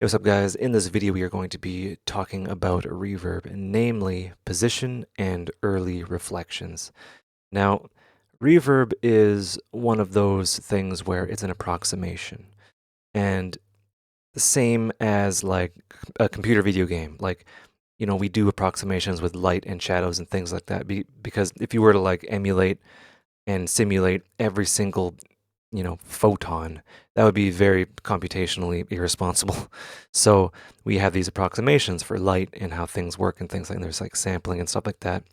Hey, what's up, guys? In this video, we are going to be talking about reverb, namely position and early reflections. Now, reverb is one of those things where it's an approximation, and the same as like a computer video game. Like, we do approximations with light and shadows and things like that. Because if you were to like emulate and simulate every single photon, that would be very computationally irresponsible. So we have these approximations for light and how things work and things like that. There's like sampling and stuff like that.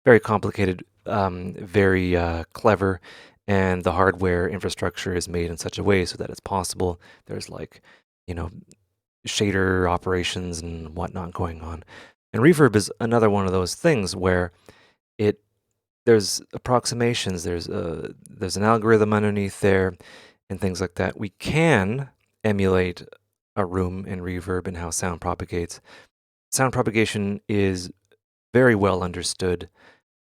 Very complicated, very clever, and the hardware infrastructure is made in such a way so that it's possible. There's like, you know, shader operations and whatnot going on. And reverb is another one of those things where it there's approximations, there's an algorithm underneath there and things like that. We can emulate a room in reverb and how sound propagates. Sound propagation is very well understood,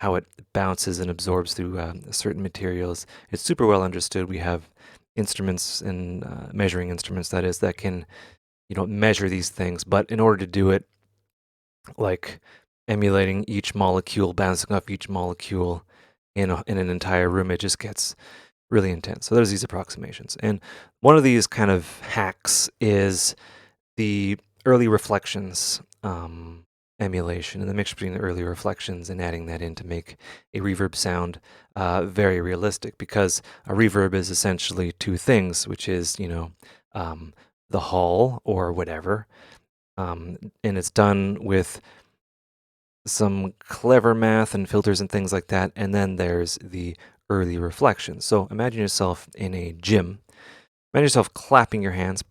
how it bounces and absorbs through certain materials. It's super well understood. We have instruments and measuring instruments, that is, that can measure these things. But in order to do it, like emulating each molecule, bouncing off each molecule in an entire room, it just gets really intense. So there's these approximations. And one of these kind of hacks is the early reflections emulation, and the mixture between the early reflections and adding that in to make a reverb sound very realistic, because a reverb is essentially two things, which is, the hall or whatever. And it's done with some clever math and filters and things like that. And then there's the early reflections. So imagine yourself in a gym. Imagine yourself clapping your hands,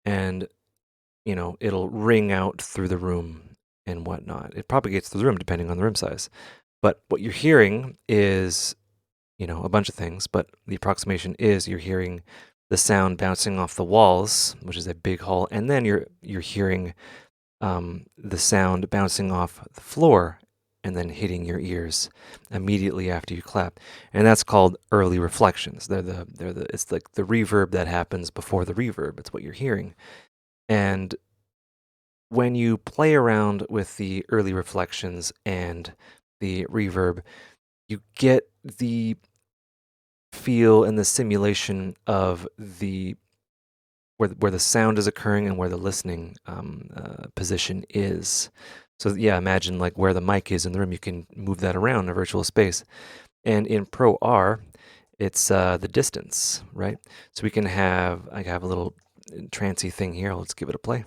and it'll ring out through the room and whatnot. It propagates through the room depending on the room size. But what you're hearing is, a bunch of things. But the approximation is you're hearing the sound bouncing off the walls, which is a big hall, and then you're hearing the sound bouncing off the floor and then hitting your ears immediately after you clap, and that's called early reflections. It's like the reverb that happens before the reverb. It's what you're hearing, and when you play around with the early reflections and the reverb, you get the feel and the simulation of where the sound is occurring and where the listening position is. So yeah, imagine like where the mic is in the room. You can move that around in a virtual space. And in Pro R, it's the distance, right? So we can have, I have a little trancy thing here. Let's give it a play.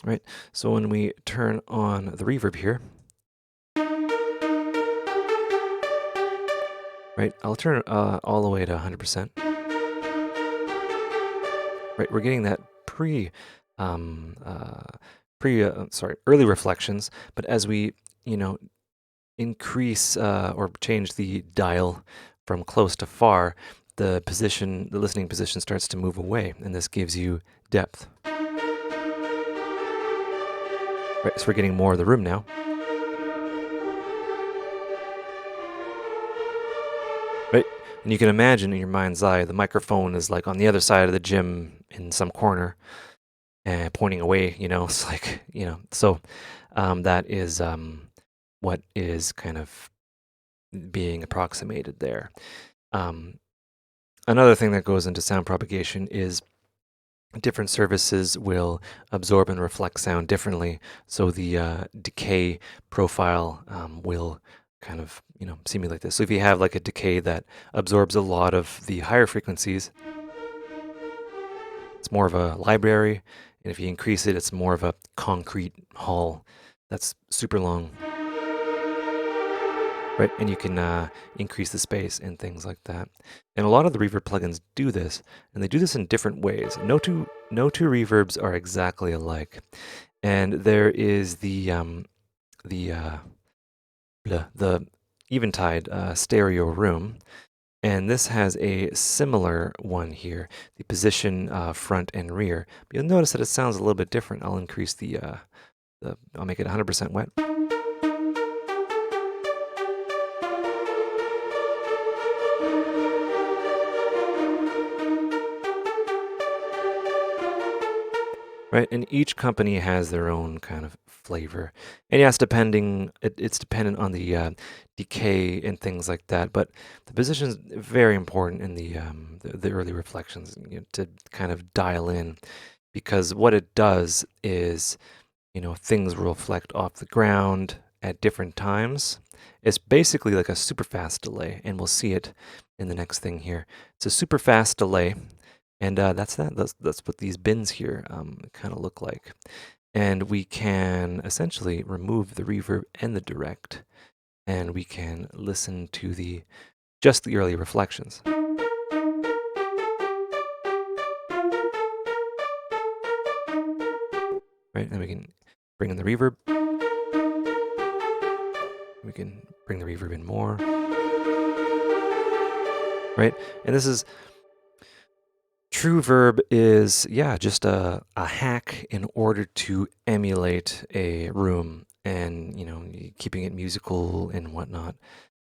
Right. So when we turn on the reverb here, right, I'll turn it all the way to 100%. Right, we're getting that early reflections, but as we, increase or change the dial from close to far, the listening position starts to move away, and this gives you depth. Right, so we're getting more of the room now. Right, and you can imagine in your mind's eye, the microphone is like on the other side of the gym in some corner and pointing away, it's like, so that is what is kind of being approximated there. Another thing that goes into sound propagation is different surfaces will absorb and reflect sound differently. So the decay profile will kind of, simulate this. So if you have like a decay that absorbs a lot of the higher frequencies, it's more of a library. And if you increase it, it's more of a concrete hall that's super long. Right, and you can increase the space and things like that. And a lot of the reverb plugins do this, and they do this in different ways. No two reverbs are exactly alike. And there is the Eventide stereo room, and this has a similar one here, the position front and rear. But you'll notice that it sounds a little bit different. I'll increase I'll make it 100% wet. right? And each company has their own kind of flavor. And yes, it's dependent on the decay and things like that. But the position is very important in the early reflections, to kind of dial in, because what it does is, things will reflect off the ground at different times. It's basically like a super fast delay, and we'll see it in the next thing here. It's a super fast delay, and that's that. That's what these bins here kind of look like. And we can essentially remove the reverb and the direct, and we can listen to just the early reflections. Right, and we can bring in the reverb. We can bring the reverb in more. Right, and this is True Verb is, yeah, just a hack in order to emulate a room, and, keeping it musical and whatnot.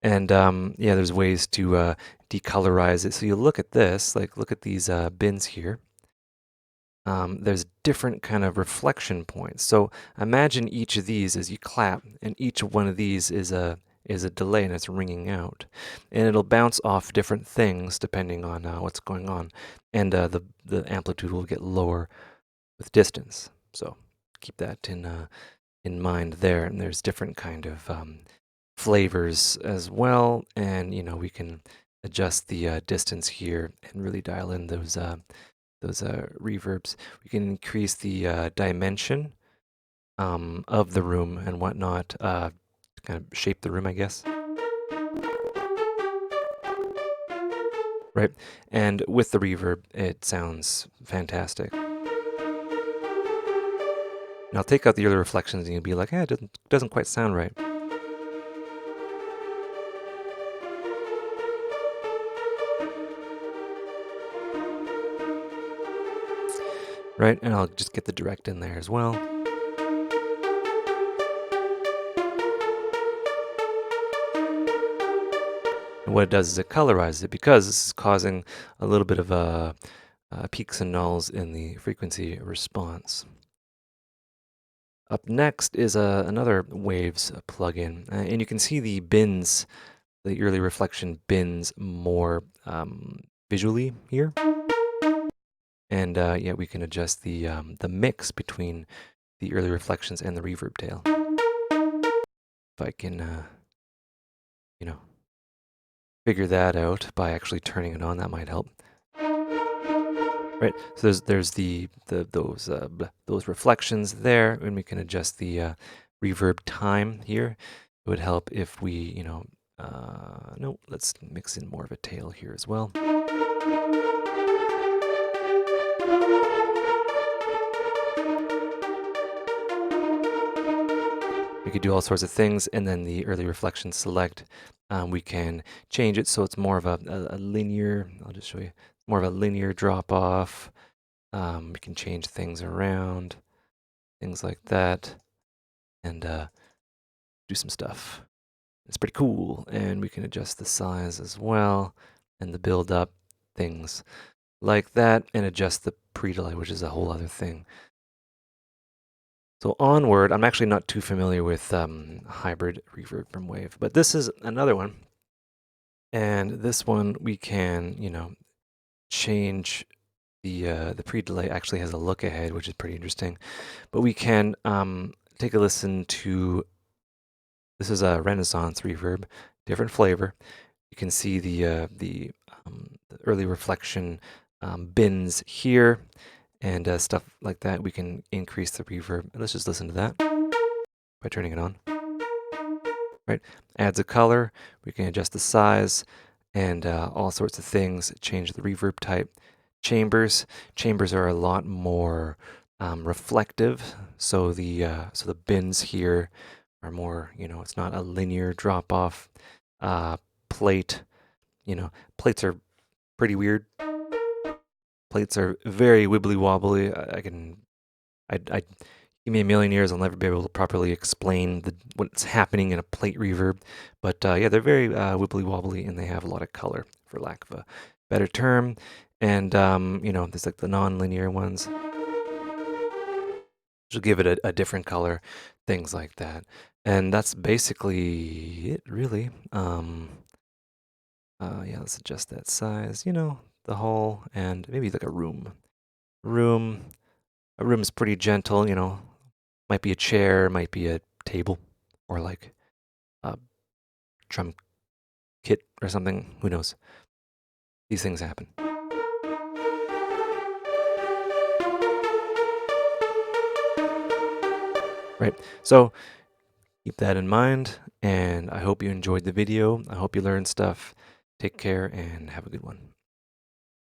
And yeah, there's ways to decolorize it. So you look at this, like look at these bins here. There's different kind of reflection points. So imagine each of these as you clap, and each one of these is a delay, and it's ringing out, and it'll bounce off different things depending on what's going on, and the amplitude will get lower with distance. So keep that in mind there. And there's different kind of flavors as well, and we can adjust the distance here and really dial in those reverbs. We can increase the dimension of the room and whatnot, to kind of shape the room, I guess. Right, and with the reverb, it sounds fantastic. And I'll take out the early reflections, and you'll be like, it doesn't quite sound right. Right, and I'll just get the direct in there as well. And what it does is it colorizes it, because this is causing a little bit of peaks and nulls in the frequency response. Up next is another Waves plugin, and you can see the bins, the early reflection bins, more visually here. And yeah, we can adjust the mix between the early reflections and the reverb tail. If I can, figure that out by actually turning it on, that might help. Right, so there's those reflections there, and we can adjust the reverb time here. It would help if we, no, let's mix in more of a tail here as well. We could do all sorts of things, and then the early reflection select, we can change it so it's more of a linear, I'll just show you, more of a linear drop off. We can change things around, things like that, and do some stuff. It's pretty cool, and we can adjust the size as well, and the build up, things like that, and adjust the pre-delay, which is a whole other thing. So onward, I'm actually not too familiar with hybrid reverb from Wave, but this is another one. And this one we can, change the pre-delay. Actually has a look ahead, which is pretty interesting. But we can take a listen to, this is a Renaissance reverb, different flavor. You can see the early reflection bins here, and stuff like that. We can increase the reverb. Let's just listen to that by turning it on. Right, adds a color. We can adjust the size and all sorts of things. Change the reverb type. Chambers are a lot more reflective. So the bins here are more. It's not a linear drop off. Plate. Plates are pretty weird. Plates are very wibbly wobbly. I give me a million years, I'll never be able to properly explain what's happening in a plate reverb. But yeah, they're very wibbly wobbly, and they have a lot of color, for lack of a better term. And there's like the non-linear ones. She'll give it a different color, things like that. And that's basically it, really. Yeah, let's adjust that size, the hall, and maybe like a room. Room, a room is pretty gentle, might be a chair, might be a table, or like a drum kit or something. Who knows? These things happen. Right. So keep that in mind, and I hope you enjoyed the video. I hope you learned stuff. Take care and have a good one.